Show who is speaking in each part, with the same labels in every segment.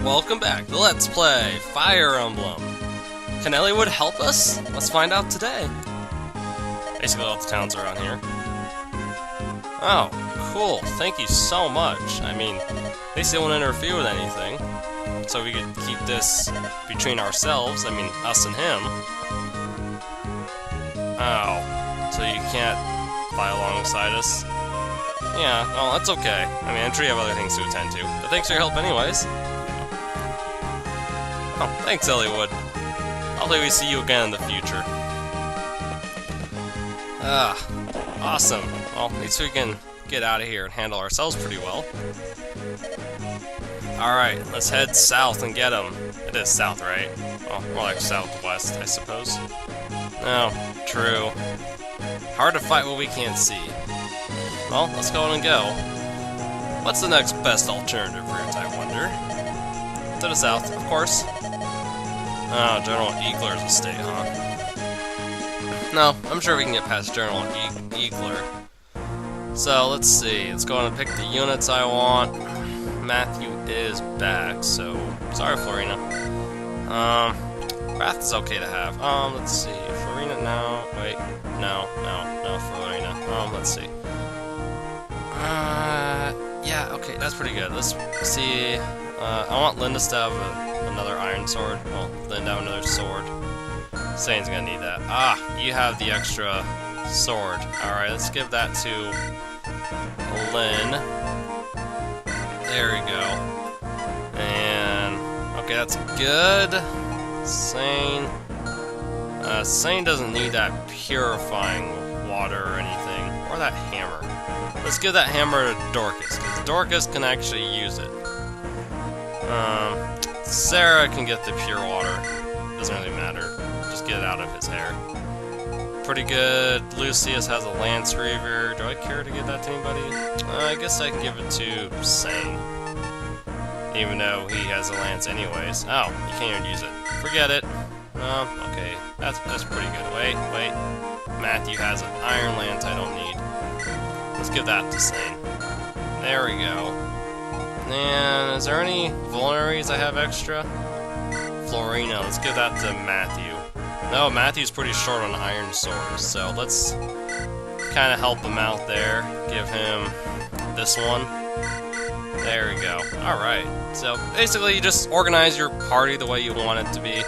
Speaker 1: Welcome back to Let's Play Fire Emblem. Can Elliewood help us? Let's find out today. Basically all the towns around here. Oh, cool. Thank you so much. I mean, they still won't interfere with anything. So we could keep this between ourselves, I mean, us and him. Oh, so you can't fly alongside us? Yeah, well, that's okay. I mean, I'm sure you have other things to attend to. But thanks for your help anyways. Oh, thanks, Elliewood. Hopefully we see you again in the future. Awesome. Well, at least we can get out of here and handle ourselves pretty well. Alright, let's head south and get him. It is south, right? Oh, more like southwest, I suppose. No, true. Hard to fight what we can't see. Well, let's go on and go. What's the next best alternative route, I wonder? To the south, of course. Oh, General Eagler's estate, huh? No, I'm sure we can get past General Eagler. So, let's see. Let's go on and pick the units I want. Matthew is back, so... Sorry, Florina. Wrath is okay to have. Let's see. Florina, no. Wait. No, Florina. Let's see. Yeah, okay, that's pretty good. Let's see. I want Linda to have another iron sword. Well, Linda have another sword. Sane's gonna need that. Ah, you have the extra sword. Alright, let's give that to Lynn. There we go. And okay, that's good. Sane. Sane doesn't need that purifying water or anything. Or that hammer. Let's give that hammer to Dorcas, because Dorcas can actually use it. Sarah can get the pure water. Doesn't really matter. Just get it out of his hair. Pretty good. Lucius has a Lance Reaver. Do I care to give that to anybody? I guess I can give it to Sane. Even though he has a Lance anyways. Oh, you can't even use it. Forget it. Okay. That's pretty good. Wait. Matthew has an Iron Lance I don't need. Let's give that to Sane. There we go. And is there any vulneraries I have extra? Florina, let's give that to Matthew. No, Matthew's pretty short on iron swords, so let's kind of help him out there. Give him this one. There we go. Alright, so basically you just organize your party the way you want it to be.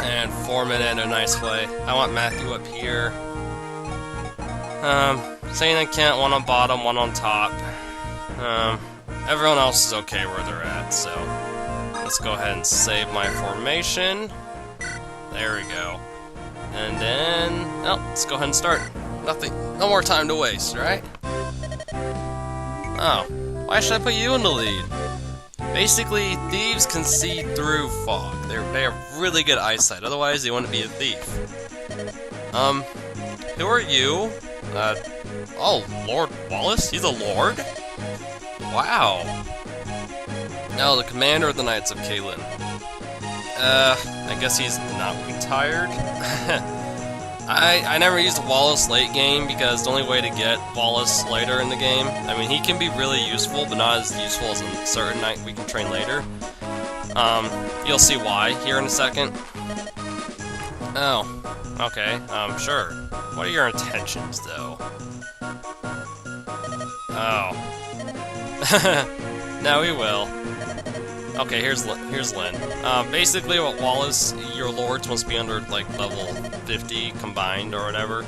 Speaker 1: And form it in a nice way. I want Matthew up here. Sane and Kent, one on bottom, one on top. Everyone else is okay where they're at, so let's go ahead and save my formation. There we go. And then, oh, let's go ahead and start. No more time to waste, right? Oh, why should I put you in the lead? Basically, thieves can see through fog. They have really good eyesight, otherwise they wouldn't be a thief. Who are you? Oh, Lord Wallace? He's a lord? Wow. No, the commander of the Knights of Caelin. I guess he's not retired. I never used Wallace late game because the only way to get Wallace later in the game, I mean, he can be really useful, but not as useful as a certain knight we can train later. You'll see why here in a second. Oh, okay, sure. What are your intentions, though? Oh. No, we will. Okay, here's Lynn. Basically, what Wallace, your lords must be under like level 50 combined or whatever.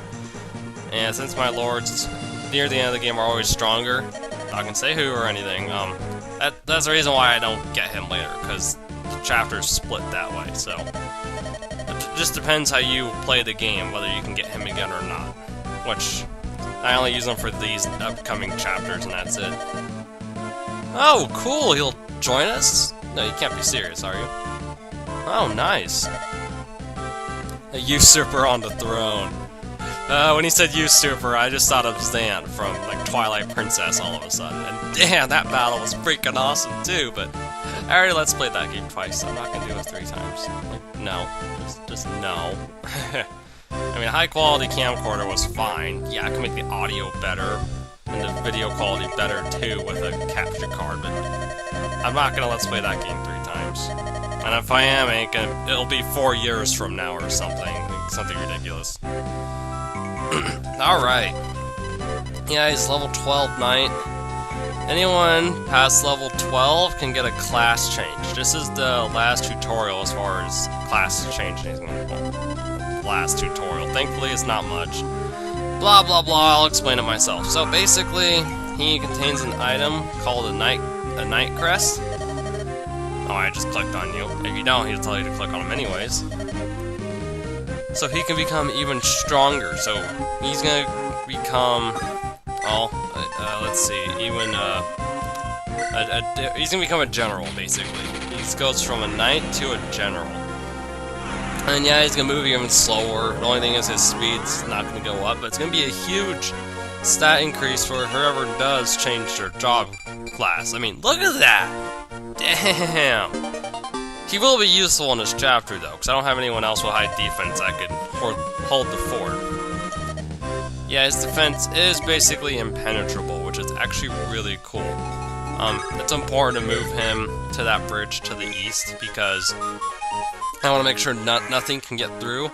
Speaker 1: And since my lords near the end of the game are always stronger, I can say who or anything. That's the reason why I don't get him later, because the chapters split that way. So it just depends how you play the game, whether you can get him again or not. Which I only use him for these upcoming chapters, and that's it. Oh, cool! He'll join us? No, you can't be serious, are you? Oh, nice. A usurper on the throne. When he said usurper, I just thought of Zan from, like, Twilight Princess all of a sudden. And damn, that battle was freaking awesome, too, but I already let's play that game twice, so I'm not gonna do it 3 times. Like, no. Just no. I mean, high quality camcorder was fine. Yeah, I can make the audio better, and the video quality better too with a capture card, but I'm not gonna let's play that game 3 times. And if I am, it'll be 4 years from now or something. Something ridiculous. Alright. Yeah, he's level 12 knight. Anyone past level 12 can get a class change. This is the last tutorial as far as class changing. Last tutorial. Thankfully, it's not much. Blah blah blah. I'll explain it myself. So basically, he contains an item called a knight crest. Oh, I just clicked on you. If you don't, he'll tell you to click on him anyways. So he can become even stronger. So he's gonna become, let's see, even he's gonna become a general basically. He goes from a knight to a general. And yeah, he's gonna move even slower. The only thing is his speed's not gonna go up, but it's gonna be a huge stat increase for whoever does change their job class. I mean, look at that! Damn! He will be useful in this chapter though, because I don't have anyone else with high defense that could hold the fort. Yeah, his defense is basically impenetrable, which is actually really cool. It's important to move him to that bridge to the east, because I want to make sure nothing can get through.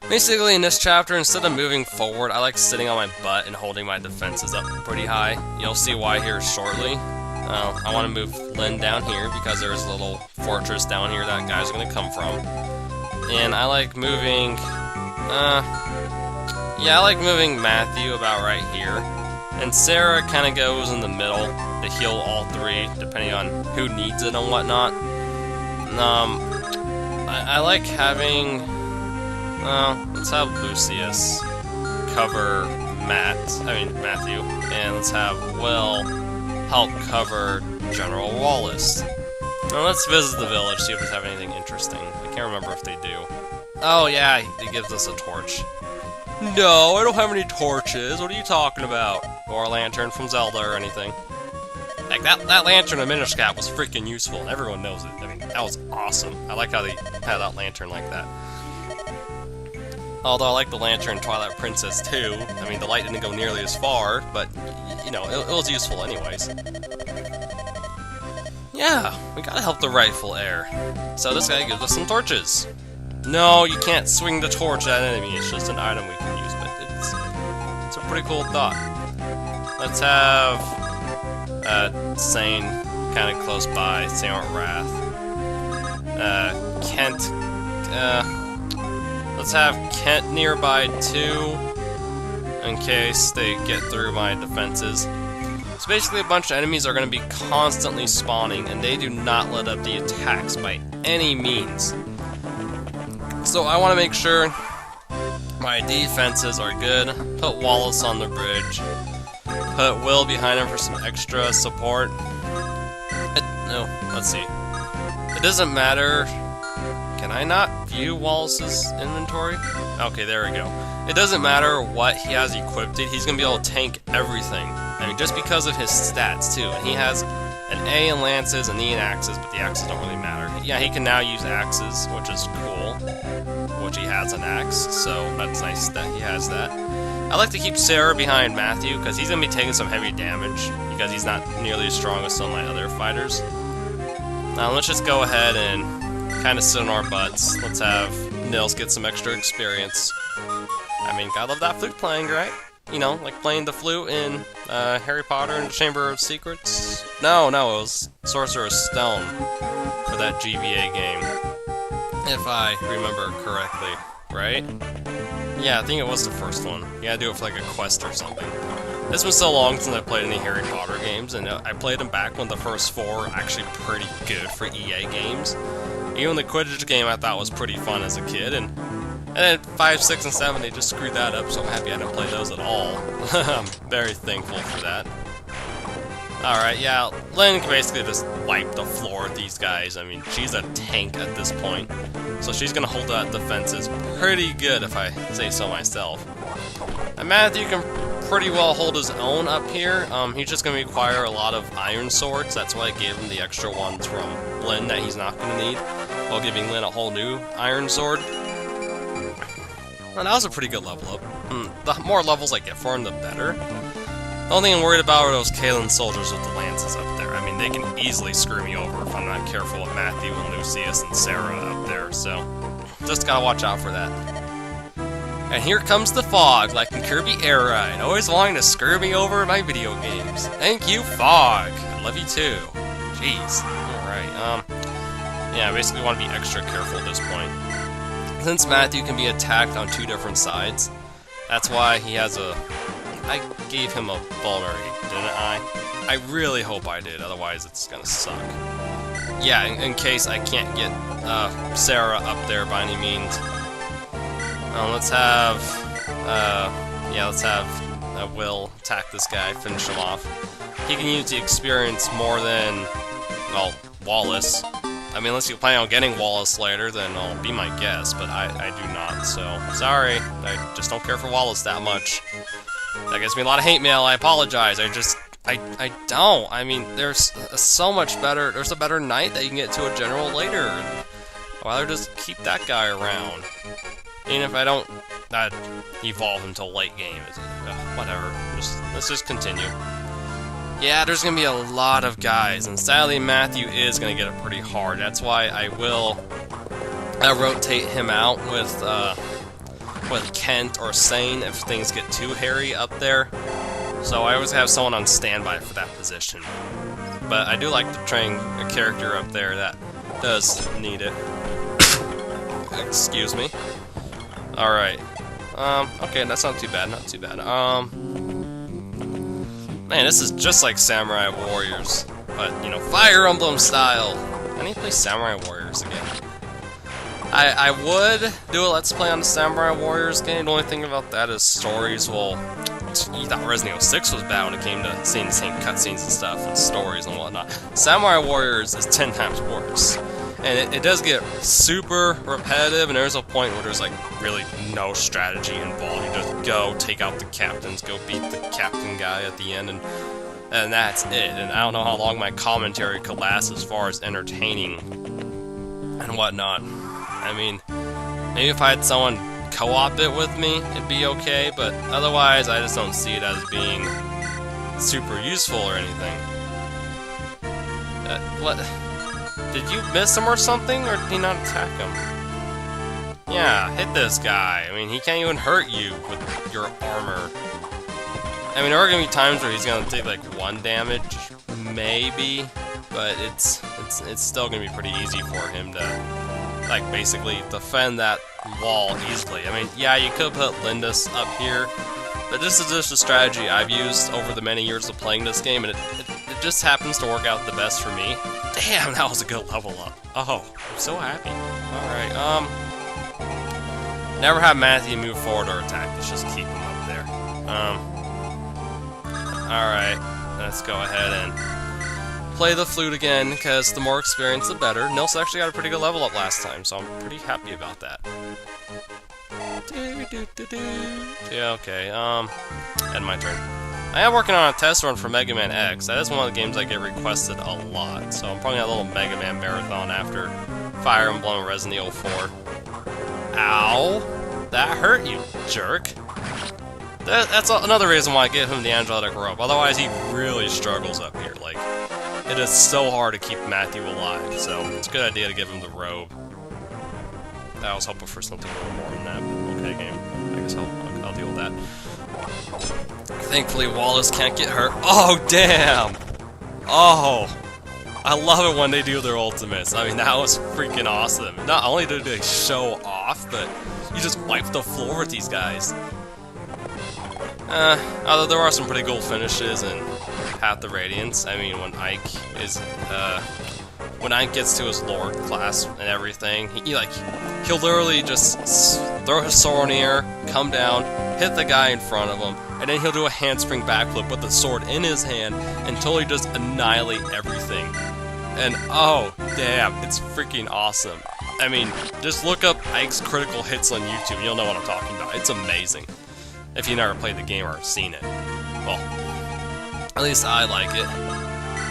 Speaker 1: Basically, in this chapter, instead of moving forward, I like sitting on my butt and holding my defenses up pretty high. You'll see why here shortly. I want to move Lynn down here because there's a little fortress down here that guys are going to come from. And I like moving, I like moving Matthew about right here. And Sarah kind of goes in the middle to heal all 3, depending on who needs it and whatnot. I like having, let's have Lucius cover Matthew, and let's have Will help cover General Wallace. Now let's visit the village, see if they have anything interesting. I can't remember if they do. Oh yeah, he gives us a torch. No, I don't have any torches. What are you talking about? Or a lantern from Zelda or anything. Like, that lantern in Minish Cap was freaking useful, and everyone knows it. I mean, that was awesome. I like how they had that lantern like that. Although I like the lantern in Twilight Princess too. I mean, the light didn't go nearly as far, but, you know, it was useful anyways. Yeah, we gotta help the rightful heir. So this guy gives us some torches. No, you can't swing the torch at an enemy. It's just an item we can use, but it's a pretty cool thought. Let's have Sane kind of close by, Saint Wrath. Kent, let's have Kent nearby too, in case they get through my defenses. So basically a bunch of enemies are going to be constantly spawning, and they do not let up the attacks by any means. So I want to make sure my defenses are good. Put Wallace on the bridge. Put Will behind him for some extra support. Let's see. It doesn't matter. Can I not view Wallace's inventory? Okay, there we go. It doesn't matter what he has equipped. He's going to be able to tank everything. I mean, just because of his stats, too. And he has an A in lances, an E in axes, but the axes don't really matter. Yeah, he can now use axes, which is cool. Which he has an axe, so that's nice that he has that. I like to keep Sarah behind Matthew, because he's going to be taking some heavy damage, because he's not nearly as strong as some of my other fighters. Now, let's just go ahead and kind of sit on our butts. Let's have Nils get some extra experience. I mean, gotta love that flute playing, right? You know, like playing the flute in Harry Potter and the Chamber of Secrets. No, it was Sorcerer's Stone for that GBA game, if I remember correctly, right? Yeah, I think it was the first one. You gotta do it for like a quest or something. It's been so long since I played any Harry Potter games, and I played them back when the first 4 were actually pretty good for EA games. Even the Quidditch game I thought was pretty fun as a kid, and then 5, 6, and 7, they just screwed that up, so I'm happy I didn't play those at all. I'm very thankful for that. Alright, yeah, Lynn can basically just wipe the floor with these guys. I mean, she's a tank at this point, so she's gonna hold that defenses pretty good, if I say so myself. And Matthew can pretty well hold his own up here. He's just gonna require a lot of iron swords. That's why I gave him the extra ones from Lynn that he's not gonna need, while giving Lynn a whole new iron sword. Well, that was a pretty good level up. The more levels I get for him, the better. The only thing I'm worried about are those Kalen soldiers with the lances up there. I mean, they can easily screw me over if I'm not careful with Matthew and Lucius and Sarah up there, so just gotta watch out for that. And here comes the fog, like in Kirby Air Ride, always wanting to screw me over in my video games. Thank you, fog! I love you too. Jeez. Alright, yeah, I basically want to be extra careful at this point. Since Matthew can be attacked on 2 different sides, that's why he has a... I gave him a vulnerability, didn't I? I really hope I did, otherwise it's gonna suck. Yeah, in case I can't get Sarah up there by any means. Let's have Will attack this guy, finish him off. He can use the experience more than, well, Wallace. I mean, unless you plan on getting Wallace later, then I'll be my guess, but I do not, so sorry. I just don't care for Wallace that much. That gives me a lot of hate mail, I apologize. I don't. I mean, there's so much better, there's a better knight that you can get to a general later. I'd rather just keep that guy around. Even if I don't evolve until late game. Whatever. Let's just continue. Yeah, there's gonna be a lot of guys, and sadly Matthew is gonna get it pretty hard. That's why I will rotate him out with Kent or Sane if things get too hairy up there. So I always have someone on standby for that position. But I do like to train a character up there that does need it. Excuse me. Alright. Okay, that's not too bad, not too bad. Man, this is just like Samurai Warriors, but, you know, Fire Emblem style. I need to play Samurai Warriors again. I would do a Let's Play on the Samurai Warriors game. The only thing about that is stories will... You thought Resident Evil 6 was bad when it came to seeing the same cutscenes and stuff, and stories and whatnot. Samurai Warriors is 10 times worse. And it does get super repetitive, and there's a point where there's like really no strategy involved. You just go, take out the captains, go beat the captain guy at the end, and that's it. And I don't know how long my commentary could last as far as entertaining and whatnot. I mean, maybe if I had someone co-op it with me, it'd be okay, but otherwise I just don't see it as being super useful or anything. What? Did you miss him or something, or did he not attack him? Yeah, hit this guy. I mean, he can't even hurt you with your armor. I mean, there are gonna be times where he's gonna take like 1 damage, maybe, but it's still gonna be pretty easy for him to, like, basically defend that wall easily. I mean, yeah, you could put Lindis up here, but this is just a strategy I've used over the many years of playing this game, and it just happens to work out the best for me. Damn, that was a good level up. Oh, I'm so happy. Alright, never have Matthew move forward or attack. Let's just keep him up there. Alright, let's go ahead and play the flute again, because the more experience, the better. Nils actually got a pretty good level up last time, so I'm pretty happy about that. Yeah, okay, and my turn. I am working on a test run for Mega Man X. That is one of the games I get requested a lot, so I'm probably gonna have a little Mega Man marathon after Fire Emblem and Resident Evil 4. Ow! That hurt you, jerk. That's another reason why I give him the angelic rope. Otherwise, he really struggles up here. Like, it is so hard to keep Matthew alive, so it's a good idea to give him the robe. I was hoping for something a little more than that, but okay, game. I guess I'll deal with that. Thankfully, Wallace can't get hurt. Oh, damn! Oh! I love it when they do their ultimates. I mean, that was freaking awesome. Not only did they show off, but you just wipe the floor with these guys. Although there are some pretty cool finishes in Path of Radiance. I mean, when Ike gets to his Lord class and everything, he'll literally just throw his sword in the air, come down, hit the guy in front of him, and then he'll do a handspring backflip with the sword in his hand and totally just annihilate everything. And oh, damn, it's freaking awesome. I mean, just look up Ike's critical hits on YouTube and you'll know what I'm talking about. It's amazing. If you never played the game or seen it. Well, at least I like it.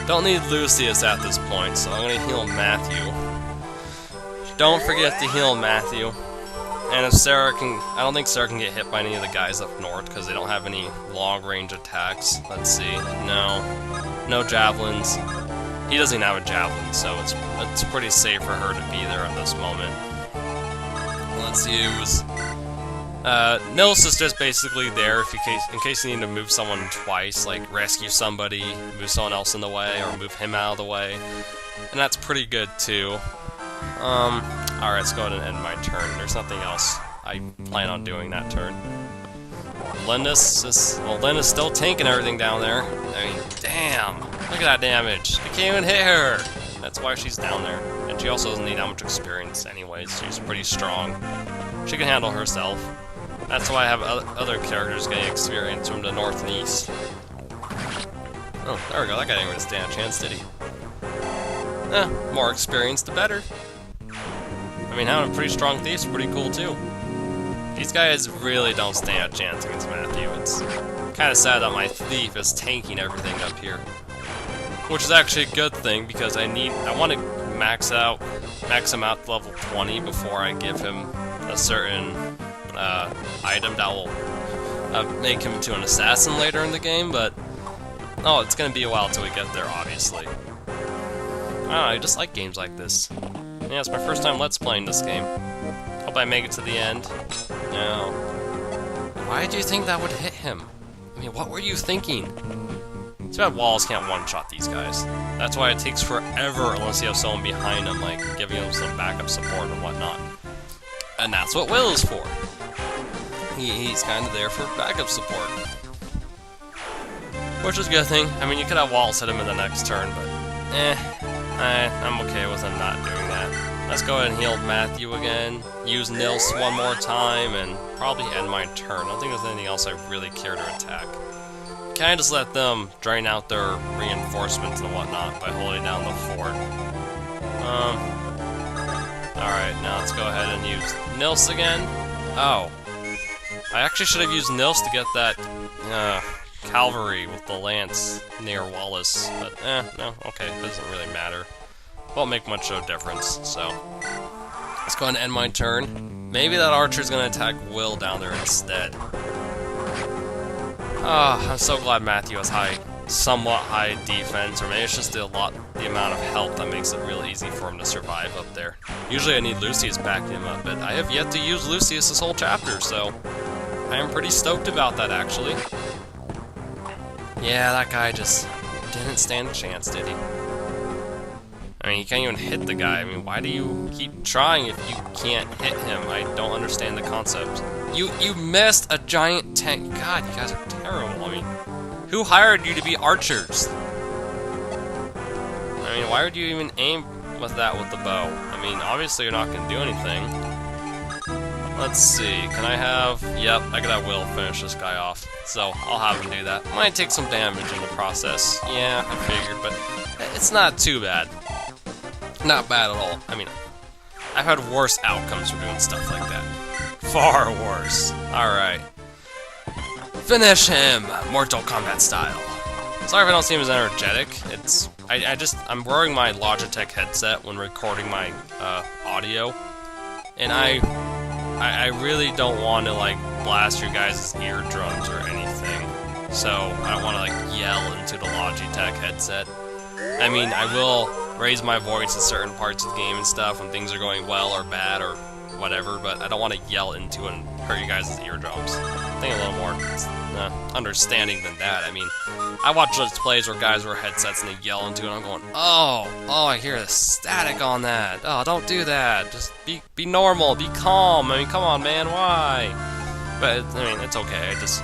Speaker 1: Don't need Lucius at this point, so I'm gonna heal Matthew. Don't forget to heal Matthew. And if Sarah can... I don't think Sarah can get hit by any of the guys up north, because they don't have any long-range attacks. Let's see. No javelins. He doesn't even have a javelin, so it's pretty safe for her to be there at this moment. Let's use... Nils is just basically there if in case you need to move someone twice, like rescue somebody, move someone else in the way, or move him out of the way. And that's pretty good, too. Alright, let's go ahead and end my turn. There's nothing else I plan on doing that turn. Linda's still tanking everything down there. I mean, damn! Look at that damage! I can't even hit her! That's why she's down there. And she also doesn't need that much experience anyways. She's pretty strong. She can handle herself. That's why I have other characters getting experience from the north and east. Oh, there we go. That guy didn't really stand a chance, did he? More experience, the better. I mean, having a pretty strong thief's pretty cool, too. These guys really don't stand a chance against Matthew. It's kind of sad that my thief is tanking everything up here. Which is actually a good thing, because I want to max him out to level 20 before I give him a certain item that will make him into an assassin later in the game, but oh, it's gonna be a while till we get there, obviously. I don't know, I just like games like this. Yeah, it's my first time Let's Playing this game. Hope I make it to the end. No. Why did you think that would hit him? I mean, what were you thinking? It's bad walls can't one-shot these guys. That's why it takes forever unless you have someone behind them, like giving them some backup support and whatnot. And that's what Will is for. He's kind of there for backup support. Which is a good thing. I mean, you could have walls hit him in the next turn, but I'm okay with him not doing that. Let's go ahead and heal Matthew again, use Nils one more time, and probably end my turn. I don't think there's anything else I really care to attack. Can I just let them drain out their reinforcements and whatnot by holding down the fort? Alright, now let's go ahead and use Nils again. Oh. I actually should have used Nils to get that cavalry with the lance near Wallace, but no, okay, it doesn't really matter. Won't make much of a difference, so let's go ahead and end my turn. Maybe that archer's gonna attack Will down there instead. I'm so glad Matthew has somewhat high defense, or maybe it's just the amount of health that makes it real easy for him to survive up there. Usually I need Lucius backing him up, but I have yet to use Lucius this whole chapter, so I am pretty stoked about that, actually. Yeah, that guy just didn't stand a chance, did he? I mean, you can't even hit the guy. I mean, why do you keep trying if you can't hit him? I don't understand the concept. You missed a giant tank. God, you guys are terrible. I mean, who hired you to be archers? I mean, why would you even aim with that with the bow? I mean, obviously you're not going to do anything. Let's see, can I have... Yep, I could have Will finish this guy off. So, I'll have him do that. Might take some damage in the process. Yeah, I figured, but it's not too bad. Not bad at all. I mean, I've had worse outcomes for doing stuff like that. Far worse. Alright. Finish him! Mortal Kombat style. Sorry if I don't seem as energetic. It's... I'm wearing my Logitech headset when recording my audio. And I really don't want to, like, blast your guys' eardrums or anything. So, I don't want to, like, yell into the Logitech headset. I mean, I will raise my voice in certain parts of the game and stuff when things are going well or bad or whatever, but I don't want to yell into it and hurt you guys' eardrums. I think a little more understanding than that. I mean, I watch Let's Plays where guys wear headsets and they yell into it and I'm going, oh, I hear the static on that. Oh, don't do that. Just be normal, be calm. I mean, come on, man, why? But, I mean, it's okay. I just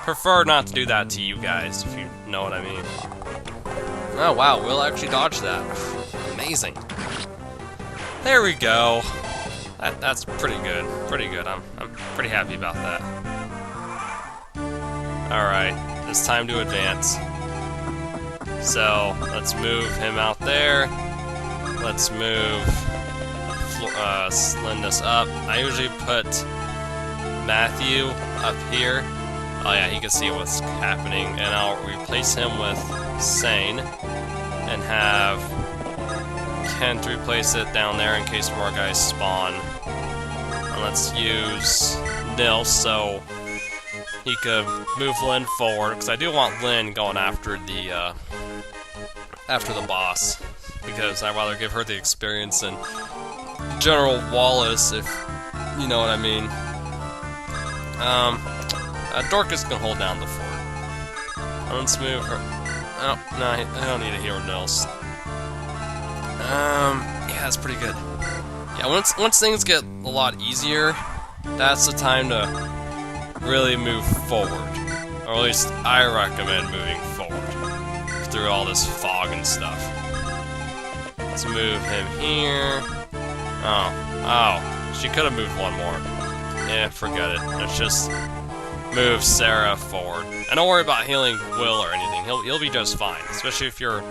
Speaker 1: prefer not to do that to you guys, if you know what I mean. Oh, wow, Will actually dodged that. Amazing. There we go. That's pretty good. Pretty good. I'm pretty happy about that. Alright, it's time to advance. So, let's move him out there. Let's move Slindus up. I usually put Matthew up here. Oh yeah, he can see what's happening. And I'll replace him with Sane. And have Kent replace it down there in case more guys spawn. And let's use Nil so he could move Lynn forward, because I do want Lynn going after the boss, because I'd rather give her the experience than General Wallace, if you know what I mean. Dorcas can hold down the fort. Let's move her. Oh, no, I don't need a hero Nils. Yeah, that's pretty good. Yeah, once things get a lot easier, that's the time to really move forward. Or at least I recommend moving forward through all this fog and stuff. Let's move him here. Oh, she could have moved one more. Yeah, forget it. Let's just move Sarah forward. And don't worry about healing Will or anything. He'll be just fine, especially if you're...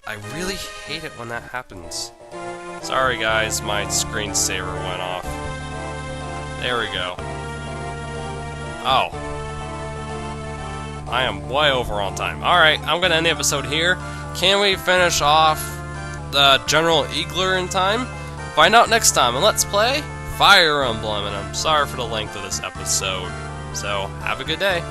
Speaker 1: I really hate it when that happens. Sorry guys, my screensaver went off. There we go. Oh. I am way over on time. Alright, I'm gonna end the episode here. Can we finish off the General Eagler in time? Find out next time, and let's play Fire Emblem. And I'm sorry for the length of this episode. So, have a good day.